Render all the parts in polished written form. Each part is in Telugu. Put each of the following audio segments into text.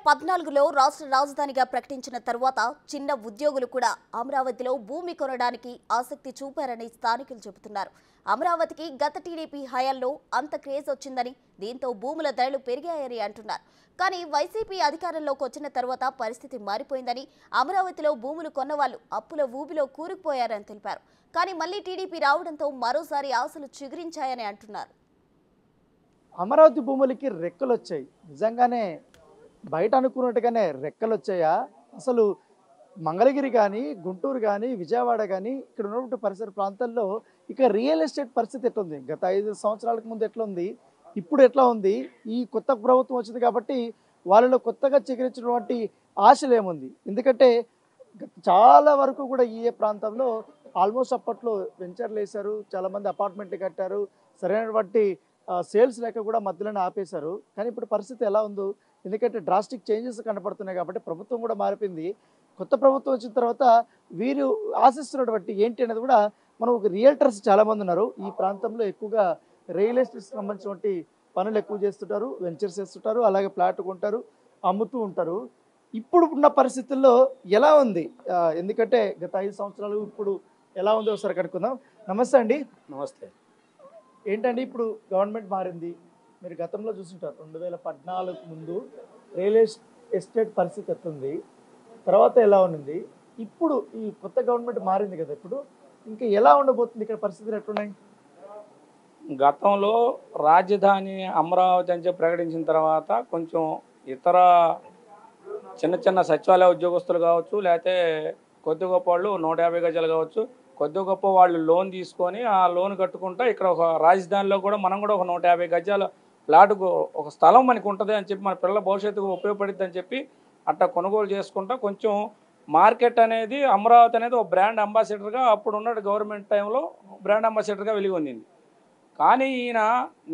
2014లో రాష్ట్ర రాజధానిగా ప్రకటించిన తరువాత చిన్న ఉద్యోగులు కూడా అమరావతిలో భూమి కొనడానికి ఆసక్తి చూపారని స్థానికులు చెబుతున్నారు. అమరావతికి గత టీడీపీ హయాంలో అంత క్రేజ్ వచ్చిందని, దీంతో భూముల ధరలు పెరిగాయని అంటున్నారు. కానీ వైసీపీ అధికారంలోకి వచ్చిన తరువాత పరిస్థితి మారిపోయిందని, అమరావతిలో భూములు కొన్నవాళ్లు అప్పుల ఊబిలో కూరుకుపోయారని తెలిపారు. కానీ మళ్లీ టీడీపీ రావడంతో మరోసారి ఆశలు చిగురించాయని అంటున్నారు. అమరావతి భూములకి రెక్కలు వచ్చాయి. నిజంగానే బయట అనుకున్నట్టుగానే రెక్కలు వచ్చాయా? అసలు మంగళగిరి కానీ, గుంటూరు కానీ, విజయవాడ కానీ ఇక్కడ ఉన్నటువంటి పరిసర ప్రాంతాల్లో ఇక రియల్ ఎస్టేట్ పరిస్థితి ఎట్లుంది? గత 5 సంవత్సరాలకు ముందు ఎట్లా ఉంది, ఇప్పుడు ఎట్లా ఉంది? ఈ కొత్త ప్రభుత్వం వచ్చింది కాబట్టి వాళ్ళలో కొత్తగా చిగురించినటువంటి ఆశలు ఏముంది? ఎందుకంటే చాలా వరకు కూడా ఈ ప్రాంతంలో ఆల్మోస్ట్ అప్పట్లో వెంచర్లు వేశారు, చాలామంది అపార్ట్మెంట్లు కట్టారు, సరైనటువంటి సేల్స్ లేక కూడా మధ్యలోనే ఆపేశారు. కానీ ఇప్పుడు పరిస్థితి ఎలా ఉందో, ఎందుకంటే డ్రాస్టిక్ చేంజెస్ కనపడుతున్నాయి కాబట్టి ప్రభుత్వం కూడా మారిపోయింది. కొత్త ప్రభుత్వం వచ్చిన తర్వాత వీరు ఆశిస్తున్నటువంటి ఏంటి అనేది కూడా మనం ఒక రియల్టర్స్ చాలామంది ఉన్నారు ఈ ప్రాంతంలో. ఎక్కువగా రియల్ ఎస్టేట్కి సంబంధించినటువంటి పనులు ఎక్కువ చేస్తుంటారు, వెంచర్స్ చేస్తుంటారు, అలాగే ప్లాట్ కొంటారు, అమ్ముతూ ఉంటారు. ఇప్పుడు ఉన్న పరిస్థితుల్లో ఎలా ఉంది? ఎందుకంటే గత 5 సంవత్సరాలు ఇప్పుడు ఎలా ఉందో ఒకసారి కనుక్కుందాం. నమస్తే అండి. నమస్తే. ఏంటండి ఇప్పుడు గవర్నమెంట్ మారింది, మీరు గతంలో చూస్తుంటారు 2014 ముందు రియల్ ఎస్టేట్ పరిస్థితి ఎట్లుంది, తర్వాత ఎలా ఉంది, ఇప్పుడు ఈ కొత్త గవర్నమెంట్ మారింది కదా, ఇప్పుడు ఇంకా ఎలా ఉండబోతుంది, ఇక్కడ పరిస్థితులు ఎట్లున్నాయి? గతంలో రాజధాని అమరావతి అని చెప్పి ప్రకటించిన తర్వాత కొంచెం ఇతర చిన్న చిన్న సచివాలయ ఉద్యోగస్తులు కావచ్చు, లేకపోతే కొద్ది గొప్ప వాళ్ళు 150 గజాలు కావచ్చు, కొద్ది గొప్ప వాళ్ళు లోన్ తీసుకొని ఆ లోన్ కట్టుకుంటా ఇక్కడ ఒక రాజధానిలో కూడా మనం కూడా ఒక 150 గజాల ప్లాటుకు ఒక స్థలం మనకు ఉంటుంది అని చెప్పి మన పిల్లల భవిష్యత్తుకు ఉపయోగపడుద్ది అని చెప్పి అట్లా కొనుగోలు చేసుకుంటా కొంచెం మార్కెట్ అనేది అమరావతి అనేది ఒక బ్రాండ్ అంబాసిడర్గా అప్పుడు ఉన్న గవర్నమెంట్ టైంలో బ్రాండ్ అంబాసిడర్గా వెలిగొందింది. కానీ ఈయన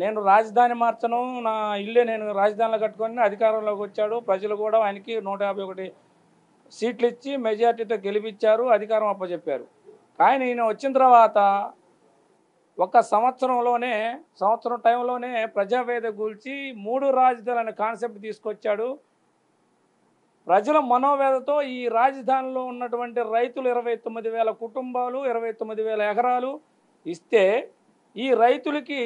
నేను రాజధాని మార్చను, నా ఇల్లే నేను రాజధానిలో కట్టుకొని అధికారంలోకి వచ్చాడు, ప్రజలు కూడా ఆయనకి 151 సీట్లు ఇచ్చి మెజార్టీతో గెలిపించారు, అధికారం అప్పచెప్పారు. కానీ ఈయన వచ్చిన తర్వాత ఒక సంవత్సరం టైంలోనే ప్రజావేదిక కూల్చి 3 రాజధానులు అనే కాన్సెప్ట్ తీసుకొచ్చాడు. ప్రజల మనోవేదతో ఈ రాజధానిలో ఉన్నటువంటి రైతులు 29,000 కుటుంబాలు 29,000 ఎకరాలు ఇస్తే ఈ రైతులకి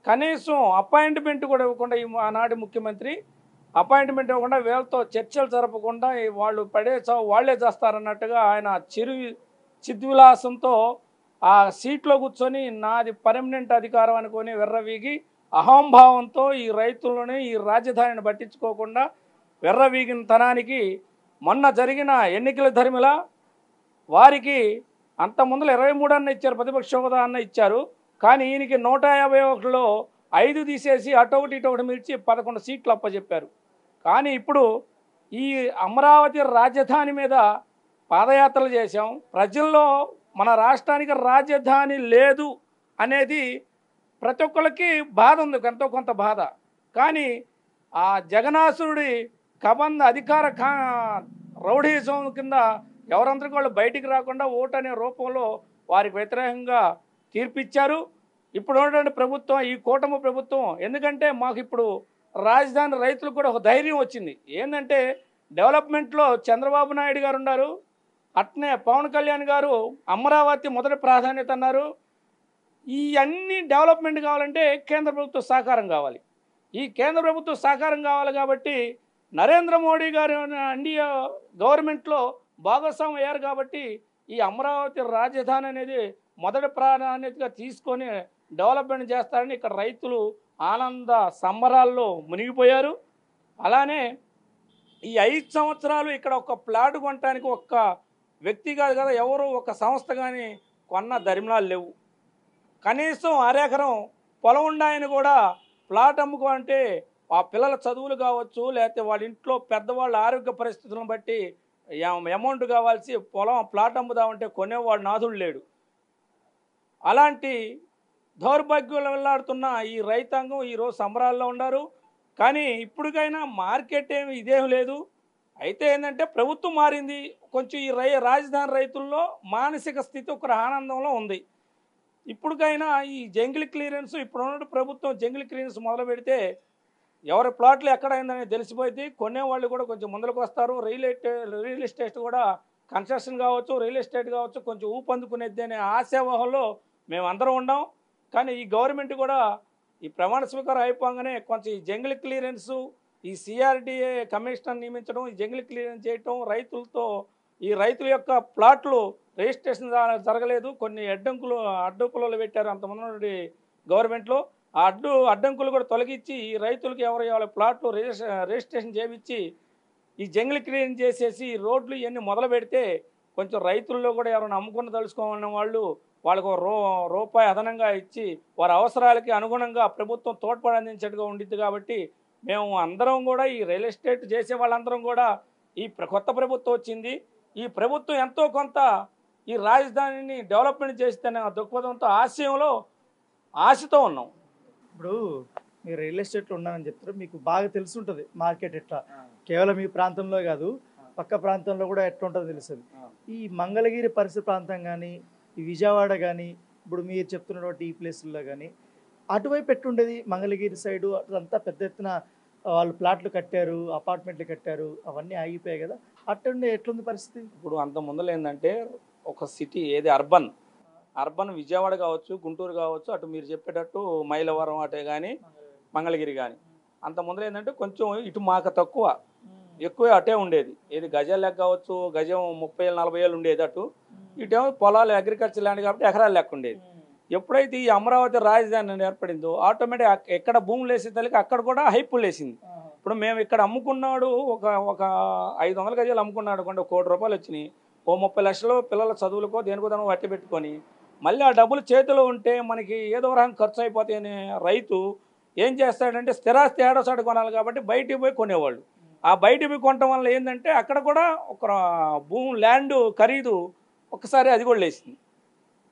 కనీసం అపాయింట్మెంట్ కూడా ఇవ్వకుండా ఆనాటి ముఖ్యమంత్రి అపాయింట్మెంట్ ఇవ్వకుండా వీళ్ళతో చర్చలు జరపకుండా వాళ్ళు పడే చావు వాళ్ళే చేస్తారన్నట్టుగా ఆయన చిద్విలాసంతో ఆ సీట్లో కూర్చొని నాది పర్మనెంట్ అధికారం అనుకొని వెర్రవీగి అహంభావంతో ఈ రైతులని ఈ రాజధానిని పట్టించుకోకుండా వెర్రవీగిన తనానికి మొన్న జరిగిన ఎన్నికల ధర్మిలా వారికి అంత ముందులో 23 అన్న ఇచ్చారు, ప్రతిపక్ష హోదా అన్న ఇచ్చారు. కానీ ఈయనకి 151లో 5 తీసేసి అటొకటి ఇటొకటి మిర్చి 11 సీట్లు అప్పచెప్పారు. కానీ ఇప్పుడు ఈ అమరావతి రాజధాని మీద పాదయాత్రలు చేశాం. ప్రజల్లో మన రాష్ట్రానికి రాజధాని లేదు అనేది ప్రతి ఒక్కరికి బాధ ఉంది, ఎంతో కొంత బాధ. కానీ ఆ జగనాసురుడి కబంధ అధికార రౌడీజం కింద ఎవరందరికీ వాళ్ళు బయటికి రాకుండా ఓటు అనే రూపంలో వారికి వ్యతిరేకంగా తీర్పిచ్చారు. ఇప్పుడు ఉన్నటువంటి ప్రభుత్వం, ఈ కూటమి ప్రభుత్వం, ఎందుకంటే మాకు ఇప్పుడు రాజధాని రైతులకు కూడా ఒక ధైర్యం వచ్చింది. ఏంటంటే డెవలప్మెంట్లో చంద్రబాబు నాయుడు గారు ఉన్నారు, అట్నే పవన్ కళ్యాణ్ గారు అమరావతి మొదటి ప్రాధాన్యత అన్నారు. ఈ అన్ని డెవలప్మెంట్ కావాలంటే కేంద్ర ప్రభుత్వ సహకారం కావాలి. ఈ కేంద్ర ప్రభుత్వ సహకారం కావాలి కాబట్టి నరేంద్ర మోడీ గారు ఇండియా గవర్నమెంట్లో భాగస్వామ్యం అయ్యారు కాబట్టి ఈ అమరావతి రాజధాని అనేది మొదటి ప్రాధాన్యతగా తీసుకొని డెవలప్మెంట్ చేస్తారని ఇక్కడ రైతులు ఆనంద సంబరాల్లో మునిగిపోయారు. అలానే ఈ 5 సంవత్సరాలు ఇక్కడ ఒక ప్లాట్ కొనడానికి ఒక్క వ్యక్తి కాదు కదా, ఎవరు ఒక సంస్థ కానీ కొన్న ధర్మనాలు లేవు. కనీసం అరెకరం పొలం ఉండాయని కూడా ప్లాట్ అమ్ముకోవాలంటే ఆ పిల్లల చదువులు కావచ్చు, లేకపోతే వాళ్ళ ఇంట్లో పెద్దవాళ్ళ ఆరోగ్య పరిస్థితులను బట్టి అమౌంట్ కావాల్సి ప్లాట్ అమ్ముదామంటే కొనేవాడు నాథుడు లేడు. అలాంటి దౌర్భాగ్యంలో వెళ్ళాడుతున్న ఈ రైతాంగం ఈరోజు సంబరాల్లో ఉన్నారు. కానీ ఇప్పటికైనా మార్కెట్ ఏమి ఇదేం లేదు. అయితే ఏంటంటే ప్రభుత్వం మారింది, కొంచెం ఈ రాజధాని రైతుల్లో మానసిక స్థితి ఒక ఆనందంలో ఉంది. ఇప్పటికైనా ఈ జంగిల్ క్లియరెన్స్, ఇప్పుడు ఉన్న ప్రభుత్వం జంగిల్ క్లియరెన్స్ మొదలు పెడితే ఎవరి ప్లాట్లు ఎక్కడైందని తెలిసిపోయింది. కొనేవాళ్ళు కూడా కొంచెం ముందరకు వస్తారు. రియల్ ఎస్టేట్ కూడా కన్స్ట్రక్షన్ కావచ్చు, రియల్ ఎస్టేట్ కావచ్చు, కొంచెం ఊపందుకునేది అనే ఆశావహంలో మేము అందరం ఉన్నాం. కానీ ఈ గవర్నమెంట్ కూడా ఈ ప్రమాణ స్వీకారం అయిపోగానే కొంచెం ఈ జంగిల్ క్లియరెన్సు, ఈ సిఆర్డిఏ కమిషనర్ నియమించడం, ఈ జంగిల్ క్లియరెన్స్ చేయటం, ఈ రైతుల యొక్క ప్లాట్లు రిజిస్ట్రేషన్ జరగలేదు. కొన్ని అడ్డంకులు పెట్టారు అంతమంది గవర్నమెంట్లో. ఆ అడ్డంకులు కూడా తొలగించి ఈ రైతులకు ఎవరి ప్లాట్లు రిజిస్ట్రేషన్ చేయించి ఈ జంగిల్ క్లియరెన్స్ చేసేసి ఈ రోడ్లు ఇవన్నీ మొదలు పెడితే కొంచెం రైతుల్లో కూడా ఎవరైనా అమ్ముకుని తలుచుకోవాలన్న వాళ్ళకు రూపాయి అదనంగా ఇచ్చి వారి అవసరాలకి అనుగుణంగా ప్రభుత్వం తోడ్పడి అందించేట్టుగా ఉండిద్ది. కాబట్టి మేము అందరం కూడా ఈ రియల్ ఎస్టేట్ చేసే వాళ్ళందరం కూడా కొత్త ప్రభుత్వం వచ్చింది, ఈ ప్రభుత్వం ఎంతో కొంత ఈ రాజధానిని డెవలప్మెంట్ చేస్తేనే దృక్పథంతో ఆశతో ఉన్నాం. ఇప్పుడు మీరు రియల్ ఎస్టేట్లో ఉన్నారని చెప్తారు, మీకు బాగా తెలిసి ఉంటుంది మార్కెట్ ఎట్లా. కేవలం ఈ ప్రాంతంలో కాదు, పక్క ప్రాంతంలో కూడా ఎట్లా ఉంటుందో తెలుస్తుంది. ఈ మంగళగిరి పరిసర ప్రాంతం కానీ, ఈ విజయవాడ కానీ, ఇప్పుడు మీరు చెప్తున్నటువంటి ఈ ప్లేసుల్లో కానీ అటువైపు ఎట్లుండేది? మంగళగిరి సైడు అదంతా పెద్ద ఎత్తున వాళ్ళు ప్లాట్లు కట్టారు, అపార్ట్మెంట్లు కట్టారు, అవన్నీ ఆగిపోయాయి కదా. అట్టుండే ఎట్లుంది పరిస్థితి? ఇప్పుడు అంత ముందర ఏంటంటే ఒక సిటీ ఏది అర్బన్ విజయవాడ కావచ్చు, గుంటూరు కావచ్చు, అటు మీరు చెప్పేటట్టు మైలవరం అటే కానీ మంగళగిరి కానీ, అంత ముందర ఏంటంటే కొంచెం ఇటు మాకు ఎక్కువ అటే ఉండేది. ఏది గజాలు లెక్క కావచ్చు, గజం 30,000-40 ఏళ్ళు ఉండేది అటు. ఇటేమో పొలాలు అగ్రికల్చర్ ల్యాండ్ కాబట్టి ఎకరాలు లెక్క ఉండేది. ఎప్పుడైతే ఈ అమరావతి రాజధాని ఏర్పడిందో ఆటోమేటిక్ ఎక్కడ భూములు వేసే తల్లికి అక్కడ కూడా హైపులు వేసింది. ఇప్పుడు మేము ఇక్కడ అమ్ముకున్నాడు ఒక 500 గజాలు అమ్ముకున్నాడు కొంటే ₹1 కోటి వచ్చినాయి. ఓ 30 లక్షలు పిల్లల చదువులకో దేనికో దాని వట్టి పెట్టుకొని మళ్ళీ ఆ డబ్బులు చేతిలో ఉంటే మనకి ఏదో రకంగా ఖర్చు అయిపోతాయని రైతు ఏం చేస్తాడంటే స్థిరాస్తి ఏడోసారి కొనాలి కాబట్టి బయటికి పోయి కొనేవాళ్ళు. ఆ బయటికి పోయి కొనటం వల్ల ఏంటంటే అక్కడ కూడా ఒక ల్యాండ్ ఖరీదు ఒక్కసారి అది కూడా లేచింది.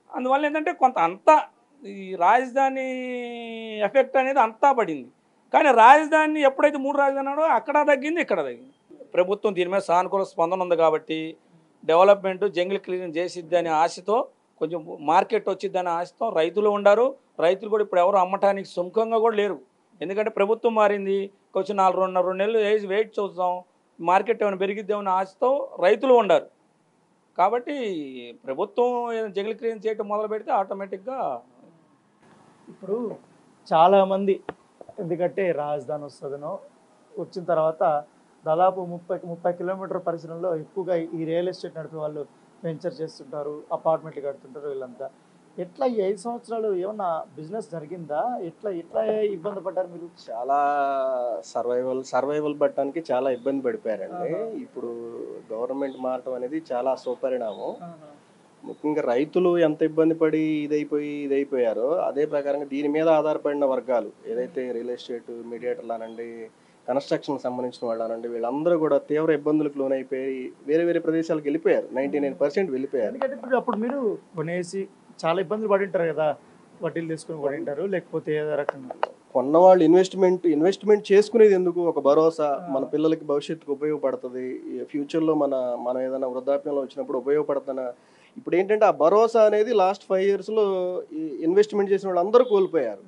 అందువల్ల ఏంటంటే కొంత అంతా ఈ రాజధాని ఎఫెక్ట్ అనేది అంతా పడింది. కానీ రాజధాని ఎప్పుడైతే 3 రాజధాని అక్కడ తగ్గింది, ఇక్కడ తగ్గింది. ప్రభుత్వం దీని మీద సానుకూల స్పందన ఉంది కాబట్టి డెవలప్మెంట్ జంగిల్ క్లీనింగ్ చేసిద్ది అనే ఆశతో, కొంచెం మార్కెట్ వచ్చిద్దని ఆశతో రైతులు ఉన్నారు. రైతులు కూడా ఇప్పుడు ఎవరు అమ్మటానికి సుముఖంగా కూడా లేరు. ఎందుకంటే ప్రభుత్వం మారింది, కొంచెం 2 నెలలు వెయిట్ చూద్దాం, మార్కెట్ ఏమైనా పెరిగిద్దామని ఆశతో రైతులు ఉన్నారు. కాబట్టి ప్రభుత్వం జంగిల్ క్లీన్ చేయటం మొదలు పెడితే ఆటోమేటిక్గా ఇప్పుడు చాలామంది ఎందుకంటే రాజధాని వస్తుందనో వచ్చిన తర్వాత దాదాపు 30 కిలోమీటర్ పరిసరంలో ఎక్కువగా ఈ రియల్ ఎస్టేట్ నడిపే వాళ్ళు వెంచర్ చేస్తుంటారు, అపార్ట్మెంట్లు కడుతుంటారు. వీళ్ళంతా ఎట్లా ఈ 5 సంవత్సరాలు ఏమన్నా బిజినెస్ జరిగిందా? ఎట్లా ఇబ్బంది పడ్డారు మీరు? చాలా సర్వైవల్ పట్టడానికి చాలా ఇబ్బంది పడిపోయారండి. ఇప్పుడు గవర్నమెంట్ మారటం అనేది చాలా సుపరిణామం. ముఖ్యంగా రైతులు ఎంత ఇబ్బంది పడి ఇదైపోయారో అదే ప్రకారంగా దీని మీద ఆధారపడిన వర్గాలు ఏదైతే రియల్ ఎస్టేట్ మీడియేటర్లు అనండి, కన్స్ట్రక్షన్ సంబంధించిన వాళ్ళు అనండి, వీళ్ళందరూ కూడా తీవ్ర ఇబ్బందులకు లోనైపోయి వేరే ప్రదేశాలకు వెళ్ళిపోయారు. 99% వెళ్ళిపోయారు. ఎందుకంటే ఇప్పుడు అప్పుడు మీరు కొనేసి చాలా ఇబ్బందులు పడి ఉంటారు కదా, వడ్డీలు తీసుకుని పడి ఉంటారు, లేకపోతే ఏదో రకంగా కొన్నవాళ్ళు ఇన్వెస్ట్మెంట్ చేసుకునేది ఎందుకు? ఒక భరోసా, మన పిల్లలకి భవిష్యత్తుకు ఉపయోగపడుతుంది, ఫ్యూచర్లో మనం ఏదైనా వృద్ధాప్యంలో వచ్చినప్పుడు ఉపయోగపడుతున్నా. ఇప్పుడు ఏంటంటే ఆ భరోసా అనేది లాస్ట్ 5 yearsలో ఇన్వెస్ట్మెంట్ చేసిన వాళ్ళు అందరూ కోల్పోయారు.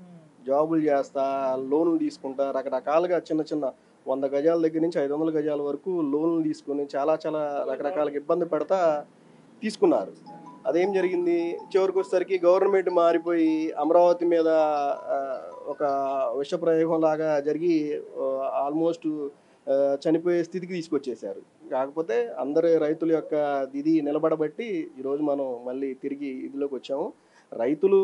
జాబులు చేస్తా, లోన్లు తీసుకుంటా, రకరకాలుగా చిన్న 100 గజాల దగ్గర నుంచి 500 గజాల వరకు లోన్లు తీసుకుని చాలా రకరకాలుగా ఇబ్బంది పడతా తీసుకున్నారు. అదేం జరిగింది? చివరికి వచ్చేసరికి గవర్నమెంట్ మారిపోయి అమరావతి మీద ఒక విషప్రయోగం లాగా జరిగి ఆల్మోస్ట్ చనిపోయే స్థితికి తీసుకొచ్చేసారు. కాకపోతే అందరు రైతుల యొక్క ఇది నిలబడబట్టి ఈరోజు మనం మళ్ళీ తిరిగి ఇదిలోకి వచ్చాము. రైతులు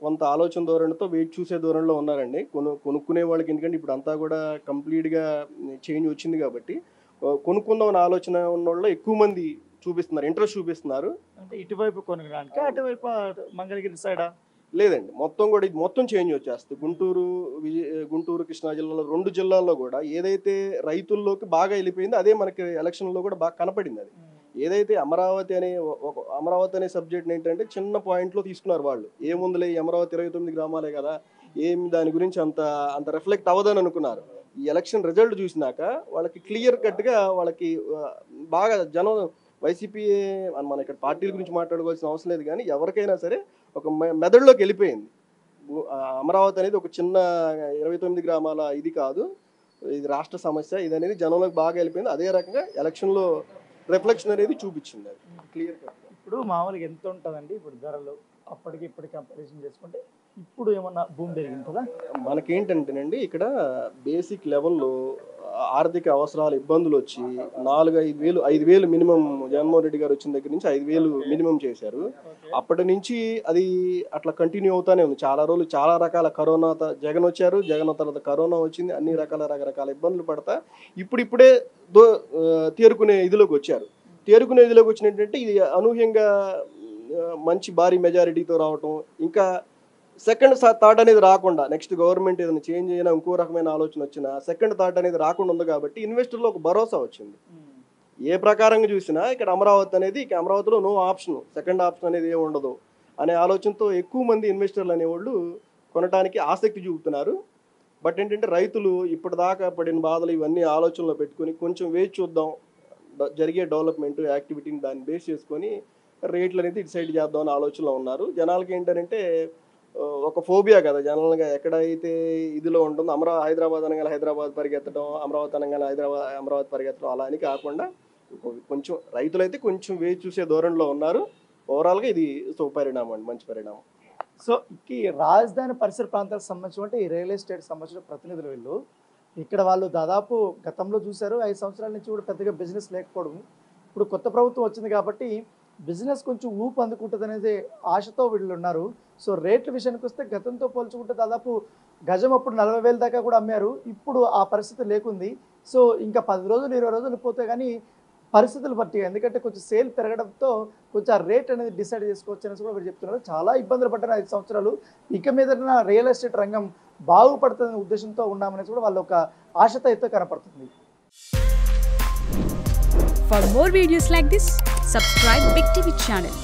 కొంత ఆలోచన ధోరణితో వెయిట్ చూసే ధోరణిలో ఉన్నారండి. కొనుక్కునే వాళ్ళకి, ఎందుకంటే ఇప్పుడు అంతా కూడా కంప్లీట్గా చేంజ్ వచ్చింది కాబట్టి కొనుక్కుందాం అనే ఆలోచన ఉన్న వాళ్ళు ఎక్కువ మంది ఇంట్రెస్ట్ చూపిస్తున్నారు. అంటే ఇటువైపు కొనడానికి, అటువైపు మంగళగిరి సైడా? లేదండి, ఇది మొత్తం చేంజ్ వచ్చేస్తుంది. గుంటూరు కృష్ణా జిల్లాలో 2 జిల్లాల్లో కూడా ఏదైతే రైతుల్లోకి బాగా వెళ్ళిపోయిందో అదే మనకి ఎలక్షన్లో కూడా బాగా కనపడింది. అది ఏదైతే అమరావతి అనే సబ్జెక్ట్ ఏంటంటే చిన్న పాయింట్లో తీసుకున్నారు వాళ్ళు. ఏముందులే ఈ అమరావతి 29 గ్రామాలే కదా, ఏం దాని గురించి అంత రిఫ్లెక్ట్ అవ్వదని అనుకున్నారు. ఈ ఎలక్షన్ రిజల్ట్ చూసినాక వాళ్ళకి క్లియర్ కట్గా వాళ్ళకి బాగా జనం వైసీపీ, మన ఇక్కడ పార్టీల గురించి మాట్లాడుకోవాల్సిన అవసరం లేదు, కానీ ఎవరికైనా సరే ఒక మెదడులోకి వెళ్ళిపోయింది. అమరావతి అనేది ఒక చిన్న 29 గ్రామాల ఇది కాదు, ఇది రాష్ట్ర సమస్య ఇది అనేది జనంలోకి బాగా వెళ్ళిపోయింది. అదే రకంగా ఎలక్షన్లో రిఫ్లెక్షన్ అనేది చూపించింది. అది క్లియర్ కట్. ఇప్పుడు మామూలుగా ఎంత ఉంటుందండి ఇప్పుడు ధరలు అప్పటికి ఇప్పటికి కంపారిజన్ చేసుకుంటే ఇప్పుడు ఏమన్నా భూమి పెరిగింటుందా? మనకేంటంటేనండి ఇక్కడ బేసిక్ లెవెల్లో ఆర్థిక అవసరాలు ఇబ్బందులు వచ్చి 4-5 వేలు మినిమం జగన్మోహన్ రెడ్డి గారు వచ్చిన దగ్గర నుంచి 5,000 మినిమం చేశారు. అప్పటి నుంచి అది అట్లా కంటిన్యూ అవుతానే ఉంది. చాలా రోజులు చాలా రకాల కరోనా జగన్ వచ్చారు, జగన్ తర్వాత కరోనా వచ్చింది, అన్ని రకరకాల ఇబ్బందులు పడతా ఇప్పుడిప్పుడే తేరుకునే ఇదిలోకి వచ్చారు. తేరుకునే ఇదిలోకి వచ్చినట్టు ఇది అనూహ్యంగా మంచి భారీ మెజారిటీతో రావటం, ఇంకా సెకండ్ థాట్ అనేది రాకుండా నెక్స్ట్ గవర్నమెంట్ ఏదైనా చేంజ్ అయినా ఇంకో రకమైన ఆలోచన వచ్చినా సెకండ్ థాట్ అనేది రాకుండా ఉంది కాబట్టి ఇన్వెస్టర్లో ఒక భరోసా వచ్చింది. ఏ ప్రకారంగా చూసినా ఇక్కడ అమరావతి అనేది అమరావతిలో నో ఆప్షన్, సెకండ్ ఆప్షన్ అనేది ఏమి ఉండదు అనే ఆలోచనతో ఎక్కువ మంది ఇన్వెస్టర్లు అనేవాళ్ళు కొనడానికి ఆసక్తి చూపుతున్నారు. బట్ ఏంటంటే రైతులు ఇప్పటిదాకా పడిన బాధలు ఇవన్నీ ఆలోచనలో పెట్టుకొని కొంచెం వేచి చూద్దాం, జరిగే డెవలప్మెంట్ యాక్టివిటీని దాన్ని బేస్ చేసుకొని రేట్లు అనేది డిసైడ్ చేద్దాం అనే ఆలోచనలో ఉన్నారు. జనాలకి ఏంటంటే ఒక ఫోబియా కదా జనరల్గా, ఎక్కడైతే ఇదిలో ఉంటుందో హైదరాబాద్ అనగానే హైదరాబాద్ పరిగెత్తడం, అమరావతి అనగానే అమరావతి పరిగెత్తడం అలా అని కాకుండా కొంచెం రైతులైతే కొంచెం వేచి చూసే ధోరణిలో ఉన్నారు. ఓవరాల్గా ఇది సుపరిణామం అండి, మంచి పరిణామం. సో ఈ రాజధాని పరిసర ప్రాంతాలకు సంబంధించిన ఈ రియల్ ఎస్టేట్ సంబంధించిన ప్రతినిధులు వీళ్ళు ఇక్కడ వాళ్ళు దాదాపు గతంలో చూశారు 5 సంవత్సరాల నుంచి కూడా పెద్దగా బిజినెస్ లేకపోవడం. ఇప్పుడు కొత్త ప్రభుత్వం వచ్చింది కాబట్టి బిజినెస్ కొంచెం ఊపు అందుకుంటుంది అనేది ఆశతో వీళ్ళు ఉన్నారు. సో రేట్ల విషయానికి వస్తే గతంతో పోల్చుకుంటే దాదాపు గజం అప్పుడు 40,000 దాకా కూడా అమ్మారు, ఇప్పుడు ఆ పరిస్థితి లేకుంది. సో ఇంకా 10 రోజులు 20 రోజులు పోతే కానీ పరిస్థితులు బట్టి, ఎందుకంటే కొంచెం సేల్ పెరగడంతో కొంచెం ఆ రేట్ అనేది డిసైడ్ చేసుకోవచ్చు అనేసి కూడా వీళ్ళు చెప్తున్నారు. చాలా ఇబ్బందులు పడ్డారు 5 సంవత్సరాలు, ఇక మీద రియల్ ఎస్టేట్ రంగం బాగుపడుతుందనే ఉద్దేశంతో ఉన్నామనేసి కూడా వాళ్ళు ఒక ఆశతో అయితే కనపడుతుంది. For more videos like this, subscribe Big TV channel.